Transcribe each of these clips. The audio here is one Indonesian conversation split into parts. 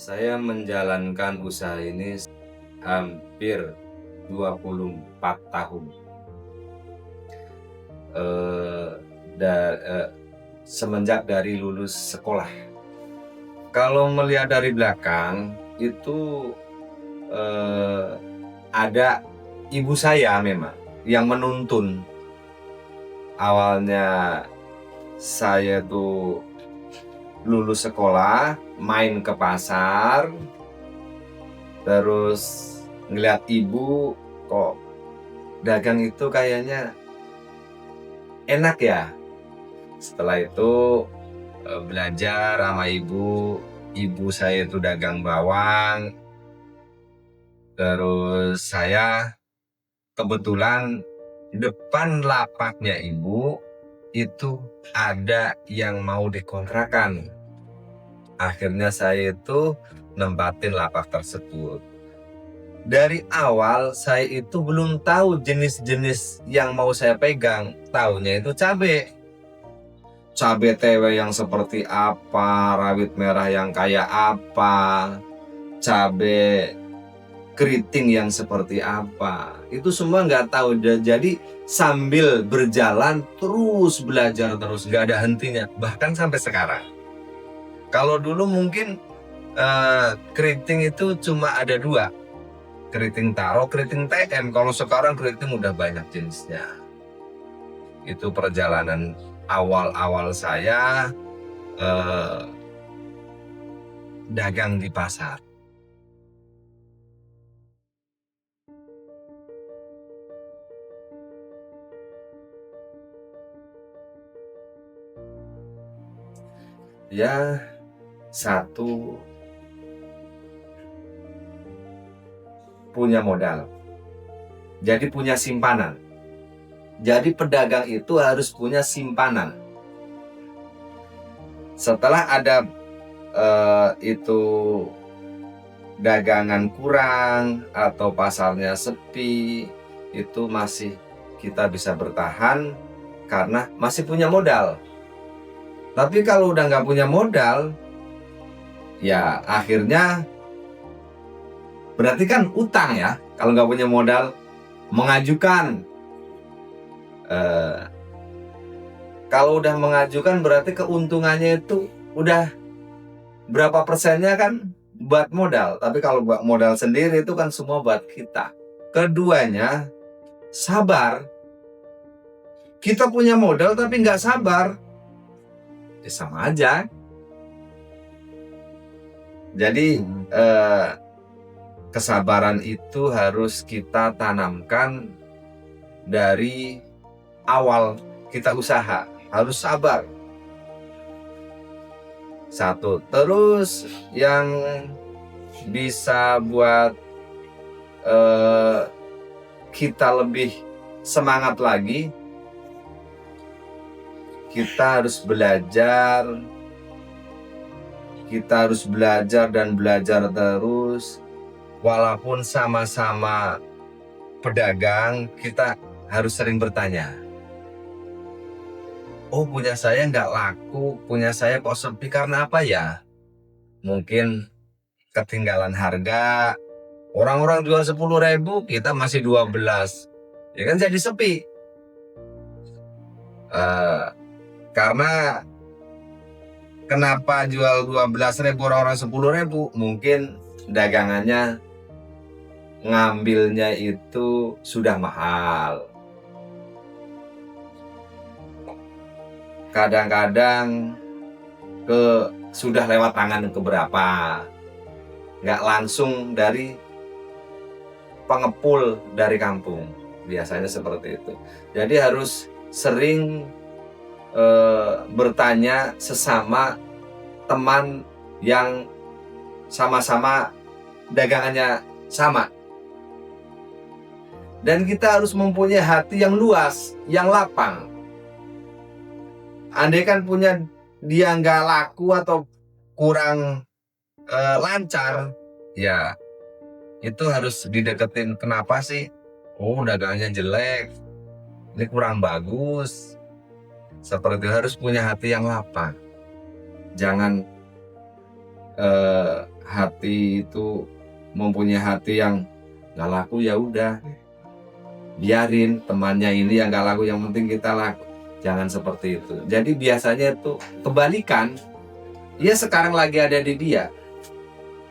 Saya menjalankan usaha ini hampir 24 tahun. Eee, da eee, Semenjak dari lulus sekolah. Kalau melihat dari belakang, itu, eee, ada ibu saya memang yang menuntun. Awalnya saya tuh lulus sekolah, main ke pasar, terus ngeliat ibu, kok dagang itu kayaknya enak ya. Setelah itu belajar sama ibu saya itu dagang bawang, terus saya kebetulan depan lapaknya ibu itu ada yang mau dikontrakan. Akhirnya saya itu nempatin lapak tersebut. Dari awal saya itu belum tahu jenis-jenis yang mau saya pegang. Taunya itu cabai. Cabai TW yang seperti apa, rawit merah yang kayak apa, cabai keriting yang seperti apa. Itu semua nggak tahu. Jadi sambil berjalan terus belajar terus, nggak ada hentinya. Bahkan sampai sekarang. Kalau dulu mungkin keriting itu cuma ada dua. Keriting taro, keriting TM. Kalau sekarang keriting udah banyak jenisnya. Itu perjalanan awal-awal saya dagang di pasar. Ya, satu, punya modal. Jadi punya simpanan. Jadi pedagang itu harus punya simpanan. Setelah ada itu dagangan kurang atau pasarnya sepi, itu masih kita bisa bertahan karena masih punya modal. Tapi kalau udah nggak punya modal, ya akhirnya berarti kan utang ya. Kalau nggak punya modal, mengajukan. Kalau udah mengajukan berarti keuntungannya itu udah berapa persennya kan buat modal. Tapi kalau buat modal sendiri itu kan semua buat kita. Keduanya, sabar. Kita punya modal tapi nggak sabar, ya sama aja. Jadi kesabaran itu harus kita tanamkan dari awal kita usaha. Harus sabar. Satu. Terus yang bisa buat kita lebih semangat lagi, kita harus belajar. Kita harus belajar dan belajar terus. Walaupun sama-sama pedagang, kita harus sering bertanya. Oh, punya saya nggak laku, punya saya kok sepi karena apa ya? Mungkin ketinggalan harga. Orang-orang jual 10.000, kita masih 12. Ya kan jadi sepi. Karena kenapa jual 12.000 orang-orang 10.000? Mungkin dagangannya ngambilnya itu sudah mahal. Kadang-kadang sudah lewat tangan ke berapa. Nggak langsung dari pengepul dari kampung. Biasanya seperti itu. Jadi harus sering bertanya sesama teman yang sama-sama dagangannya sama. Dan kita harus mempunyai hati yang luas, yang lapang. Andai kan punya dia nggak laku atau kurang lancar, ya itu harus dideketin. Kenapa sih? Oh, dagangannya jelek, ini kurang bagus. Seperti itu, harus punya hati yang lapang. Jangan hati itu mempunyai hati yang nggak laku, ya udah biarin temannya ini yang nggak laku, yang penting kita laku. Jangan seperti itu. Jadi biasanya itu kebalikan. Dia sekarang lagi ada di dia,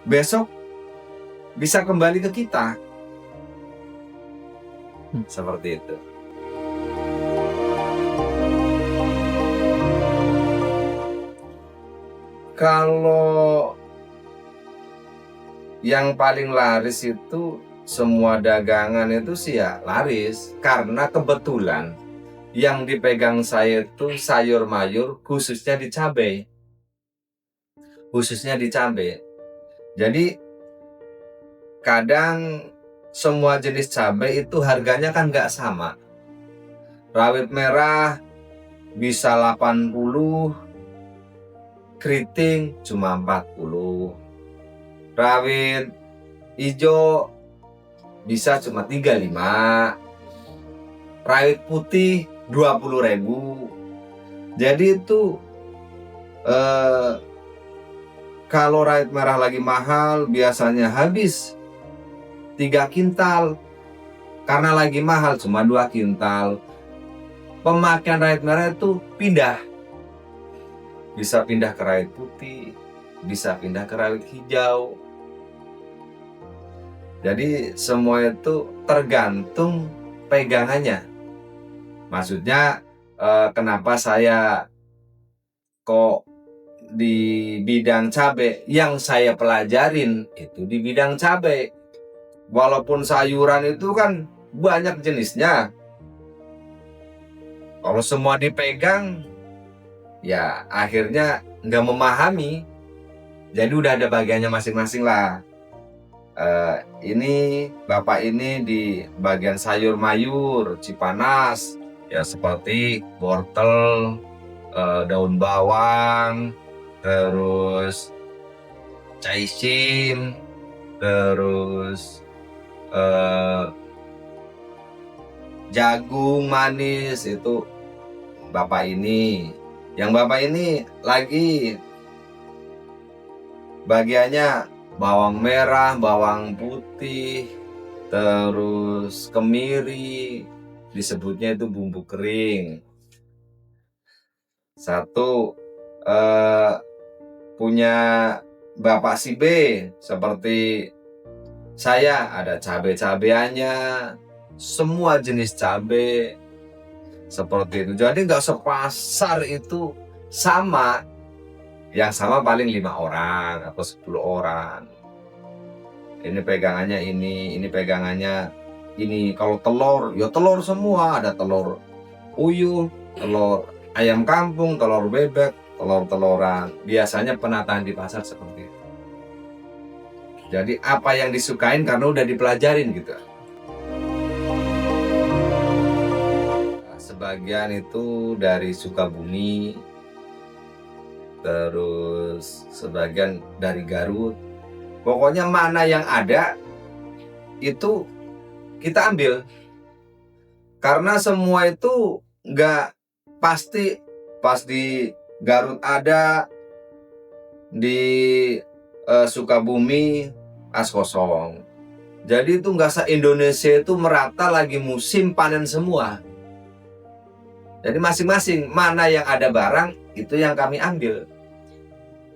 besok bisa kembali ke kita. Seperti itu. Kalau yang paling laris itu semua dagangan itu sih ya laris, karena kebetulan yang dipegang saya itu sayur mayur, khususnya di cabai. Jadi kadang semua jenis cabai itu harganya kan nggak sama. Rawit merah bisa 80, keriting cuma 40. Rawit hijau bisa cuma 35. Rawit putih 20.000. Jadi itu kalau rawit merah lagi mahal biasanya habis 3 kintal. Karena lagi mahal cuma 2 kintal. Pemakaian rawit merah itu pindah. Bisa pindah ke rawit putih, bisa pindah ke rawit hijau. Jadi semua itu tergantung pegangannya. Maksudnya kenapa saya kok di bidang cabai, yang saya pelajarin itu di bidang cabai. Walaupun sayuran itu kan banyak jenisnya, kalau semua dipegang ya akhirnya nggak memahami. Jadi udah ada bagiannya masing-masing lah. Ini bapak ini di bagian sayur mayur Cipanas, ya seperti wortel, daun bawang, terus caicin, terus jagung manis, itu bapak ini. Yang bapak ini lagi bagiannya bawang merah, bawang putih, terus kemiri, disebutnya itu bumbu kering. Satu punya bapak si B, seperti saya ada cabai-cabeannya, semua jenis cabai seperti itu. Jadi nggak sepasar itu sama. Yang sama paling 5 orang atau 10 orang. Ini pegangannya ini pegangannya ini. Kalau telur, ya telur semua. Ada telur puyuh, telur ayam kampung, telur bebek, telur-teloran. Biasanya penataan di pasar seperti itu. Jadi apa yang disukain karena udah dipelajarin gitu. Sebagian itu dari Sukabumi, terus sebagian dari Garut. Pokoknya mana yang ada itu kita ambil, karena semua itu nggak pasti. Pas di Garut ada, di Sukabumi as kosong. Jadi itu nggak se-Indonesia itu merata lagi musim panen semua. Jadi masing-masing mana yang ada barang itu yang kami ambil,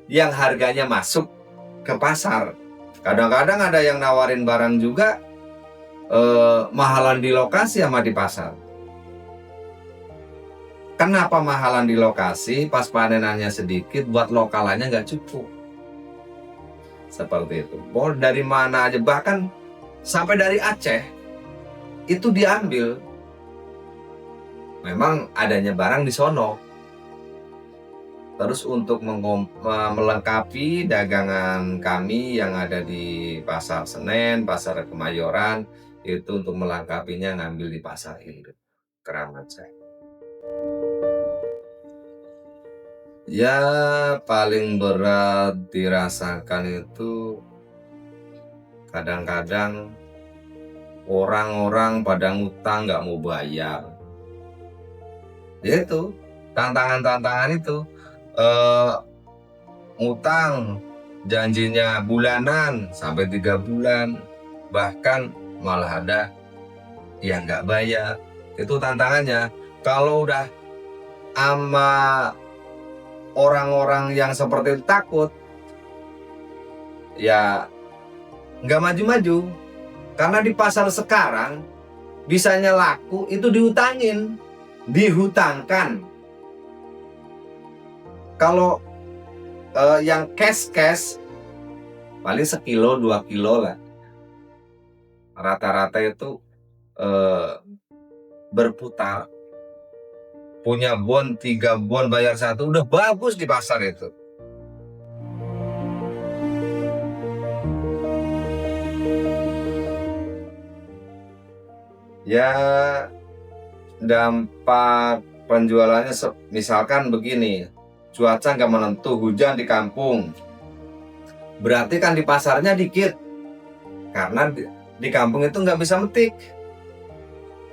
yang harganya masuk ke pasar. Kadang-kadang ada yang nawarin barang juga mahalan di lokasi sama di pasar. Kenapa mahalan di lokasi? Pas panenannya sedikit, buat lokalannya nggak cukup. Seperti itu. Mau dari mana aja, bahkan sampai dari Aceh itu diambil. Memang adanya barang di sono. Terus untuk melengkapi dagangan kami yang ada di Pasar Senen, Pasar Kemayoran, itu untuk melengkapinya ngambil di Pasar Induk, Keramat Jati. Ya paling berat dirasakan itu kadang-kadang orang-orang pada ngutang nggak mau bayar. Ya itu tantangan-tantangan itu, ngutang janjinya bulanan sampai 3 bulan, bahkan malah ada yang nggak bayar. Itu tantangannya. Kalau udah sama orang-orang yang seperti itu takut, ya nggak maju-maju. Karena di pasar sekarang bisanya laku itu dihutangin, dihutangkan. Kalau yang cash paling sekilo 2 kilo lah. Rata-rata itu berputar. Punya bon 3 bon bayar 1 udah bagus di pasar itu. Ya, dampak penjualannya misalkan begini, cuaca nggak menentu, hujan di kampung, berarti kan di pasarnya dikit, karena di kampung itu nggak bisa metik.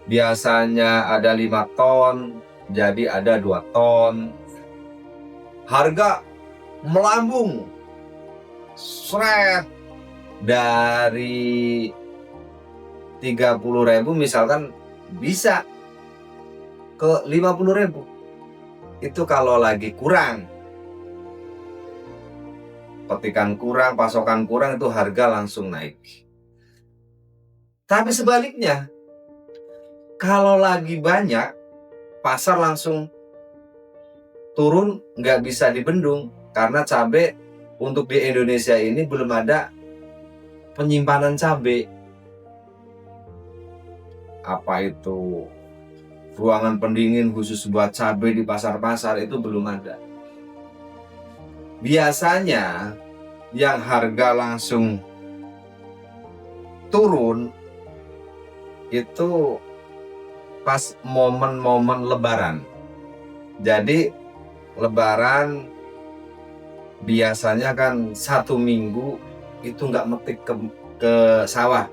Biasanya ada 5 ton, jadi ada 2 ton. Harga melambung, seret, dari 30.000 misalkan bisa ke 50.000. Itu kalau lagi kurang, petikan kurang, pasokan kurang, itu harga langsung naik. Tapi sebaliknya, kalau lagi banyak, pasar langsung turun, nggak bisa dibendung. Karena cabai untuk di Indonesia ini belum ada penyimpanan cabai. Apa itu ruangan pendingin khusus buat cabai di pasar-pasar, itu belum ada. Biasanya yang harga langsung turun itu pas momen-momen Lebaran. Jadi Lebaran biasanya kan 1 minggu itu nggak metik ke sawah.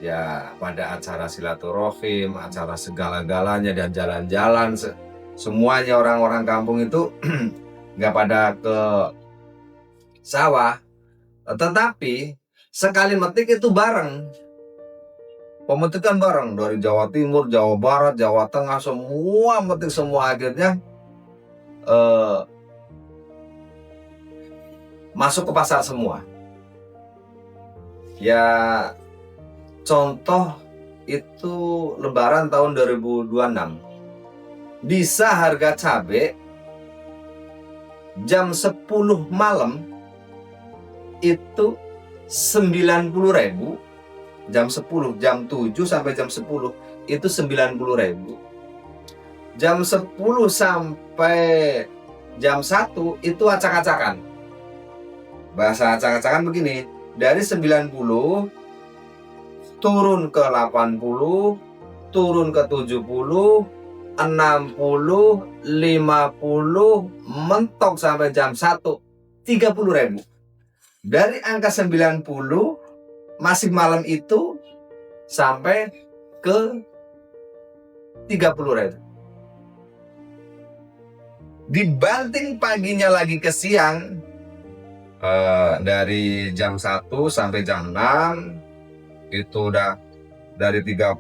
Ya pada acara silaturahim, acara segala-galanya, dan jalan-jalan, semuanya orang-orang kampung itu nggak pada ke sawah. Tetapi sekali metik itu bareng, pemetikan bareng dari Jawa Timur, Jawa Barat, Jawa Tengah, semua metik semua, akhirnya masuk ke pasar semua. Ya contoh itu Lebaran tahun 2026, bisa harga cabai jam 10 malam itu 90.000, jam 10, jam 7 sampai jam 10 itu 90.000. Jam 10 sampai jam 1 itu acak-acakan. Bahasa acak-acakan begini, dari 90 turun ke 80, turun ke 70, 60, 50, mentok sampai jam 1, 30.000. Dari angka 90 masih malam itu sampai ke 30.000. Dibanting paginya lagi ke siang, dari jam 1 sampai jam 6 itu udah dari 30,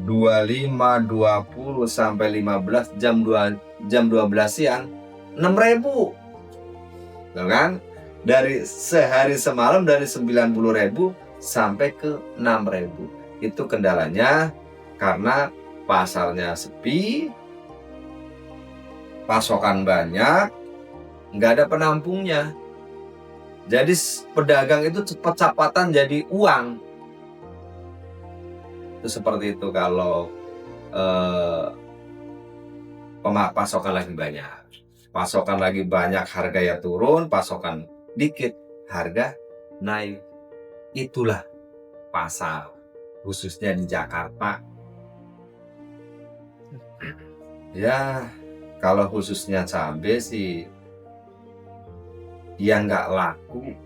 25, 20 sampai 15, jam 12 siang 6.000. Tuh kan? Dari sehari semalam dari 90.000 sampai ke 6.000. Itu kendalanya karena pasarnya sepi, pasokan banyak, nggak ada penampungnya. Jadi pedagang itu cepat-cepatan jadi uang. Itu seperti itu kalau pasokan lagi banyak. Pasokan lagi banyak, harga ya turun, pasokan dikit, harga naik. Itulah pasar, khususnya di Jakarta. Ya, kalau khususnya cabai sih yang nggak laku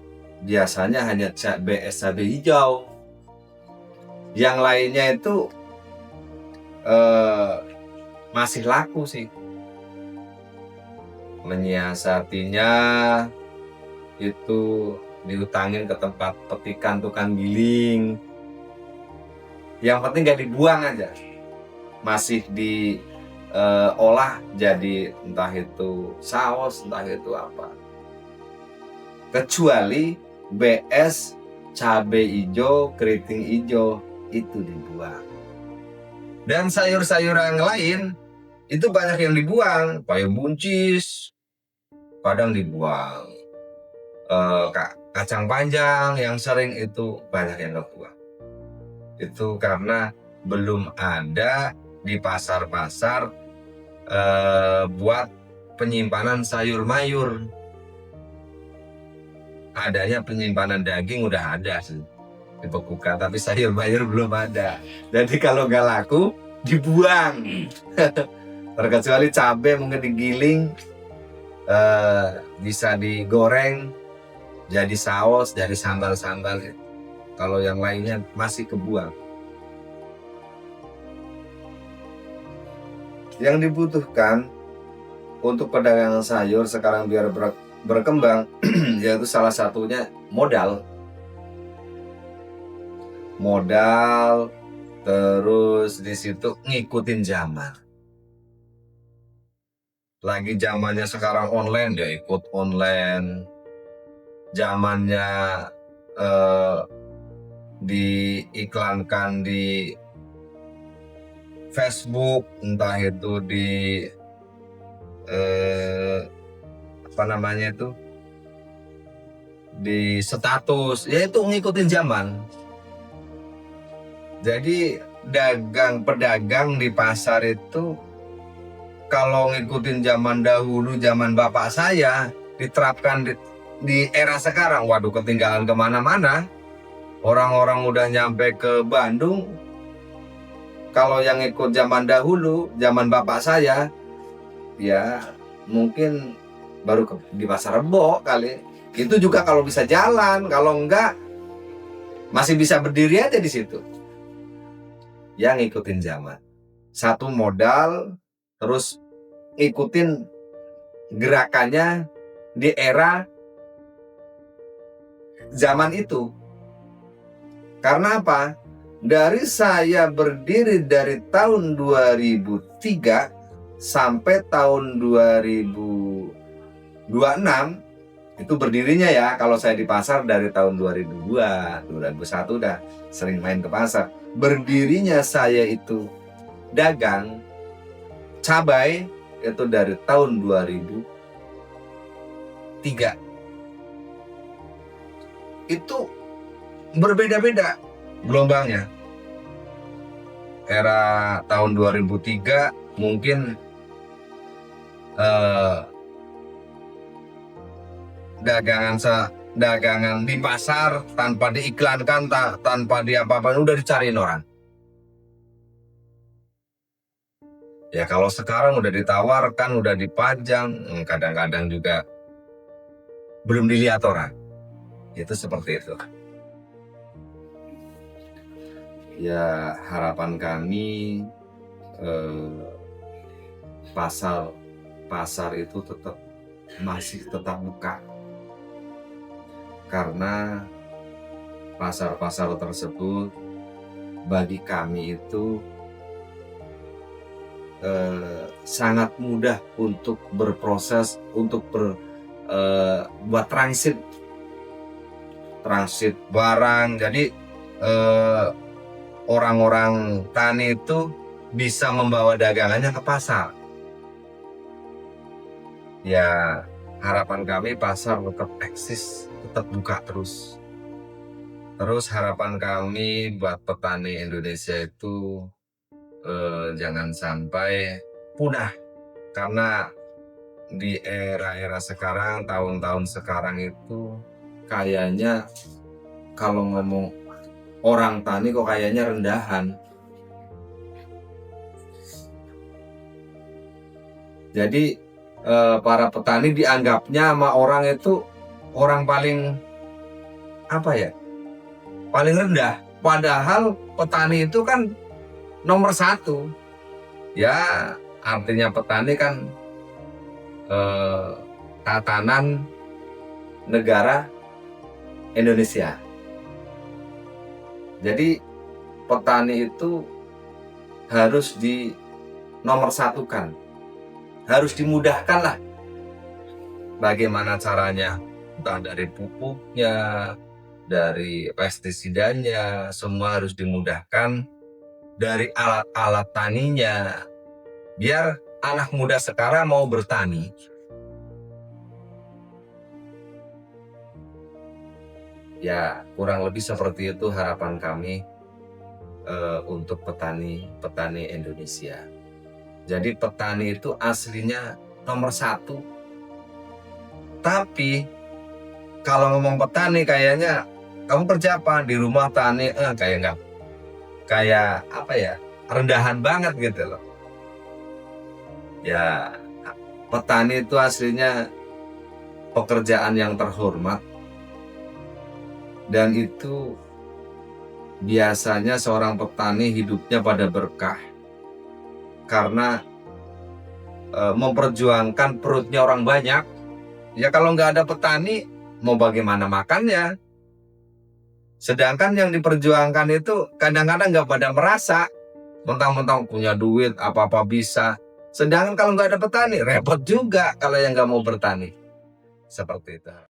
biasanya hanya cabai hijau. Yang lainnya itu masih laku sih. menyiasatinya itu diutangin ke tempat petikan tukang giling. Yang penting gak dibuang aja, masih diolah jadi entah itu saus, entah itu apa. Kecuali BS, cabai hijau, keriting hijau itu dibuang. Dan sayur-sayuran lain itu banyak yang dibuang, payung buncis kadang dibuang, kacang panjang yang sering itu banyak yang dibuang. Itu karena belum ada di pasar-pasar buat penyimpanan sayur mayur. Adanya penyimpanan daging udah ada sih, dibekukan, tapi sayur mayur belum ada. Jadi kalau nggak laku dibuang. Terkecuali cabai mungkin digiling, bisa digoreng jadi saus, jadi sambal-sambal. Kalau yang lainnya masih kebuang. Yang dibutuhkan untuk perdagangan sayur sekarang biar berkembang yaitu salah satunya modal, terus di situ ngikutin zaman. Lagi zamannya sekarang online, ya ikut online. Zamannya diiklankan di Facebook, entah itu di di status, ya itu ngikutin zaman. Jadi pedagang di pasar itu kalau ngikutin zaman dahulu, zaman bapak saya, diterapkan di era sekarang, waduh ketinggalan kemana-mana. Orang-orang udah nyampe ke Bandung. Kalau yang ikut zaman dahulu, zaman bapak saya, ya mungkin baru di Pasar Rebo kali. Itu juga kalau bisa jalan, kalau enggak masih bisa berdiri aja di situ. Yang ngikutin zaman. Satu modal, terus ikutin gerakannya di era zaman itu. Karena apa? Dari saya berdiri dari tahun 2003 sampai tahun 2026 itu berdirinya ya. Kalau saya di pasar dari tahun 2002, 2001 udah sering main ke pasar. Berdirinya saya itu dagang cabai itu dari tahun 2003. Itu berbeda-beda gelombangnya. Era tahun 2003 mungkin dagangan di pasar tanpa diiklankan, tanpa apa-apa udah dicariin orang. Ya kalau sekarang udah ditawarkan, udah dipajang, kadang-kadang juga belum dilihat orang. Itu seperti itu. Ya harapan kami pasar itu masih tetap buka. Karena pasar-pasar tersebut bagi kami itu sangat mudah untuk berproses, untuk buat transit barang. Jadi orang-orang tani itu bisa membawa dagangannya ke pasar. Ya harapan kami pasar tetap eksis, tetap buka terus. Terus harapan kami buat petani Indonesia itu jangan sampai punah. Karena di era-era sekarang, tahun-tahun sekarang itu kayaknya kalau ngomong orang tani kok kayaknya rendahan. Jadi para petani dianggapnya sama orang itu orang paling paling rendah. Padahal petani itu kan nomor 1. Ya artinya petani kan eh, tatanan negara Indonesia. Jadi petani itu harus dinomorsatukan, harus dimudahkan lah. Bagaimana caranya? Entah dari pupuknya, dari pestisidanya, semua harus dimudahkan. Dari alat-alat taninya, biar anak muda sekarang mau bertani. Ya, kurang lebih seperti itu harapan kami untuk petani Indonesia. Jadi petani itu aslinya nomor satu. Tapi kalau ngomong petani kayaknya kamu kerja apa di rumah tani, kayak nggak, kayak apa ya, rendahan banget gitu loh. Ya, petani itu aslinya pekerjaan yang terhormat, dan itu biasanya seorang petani hidupnya pada berkah karena memperjuangkan perutnya orang banyak. Ya kalau nggak ada petani, mau bagaimana makannya? Sedangkan yang diperjuangkan itu kadang-kadang nggak pada merasa, mentang-mentang punya duit, apa-apa bisa. Sedangkan kalau nggak ada petani, repot juga kalau yang nggak mau bertani. Seperti itu.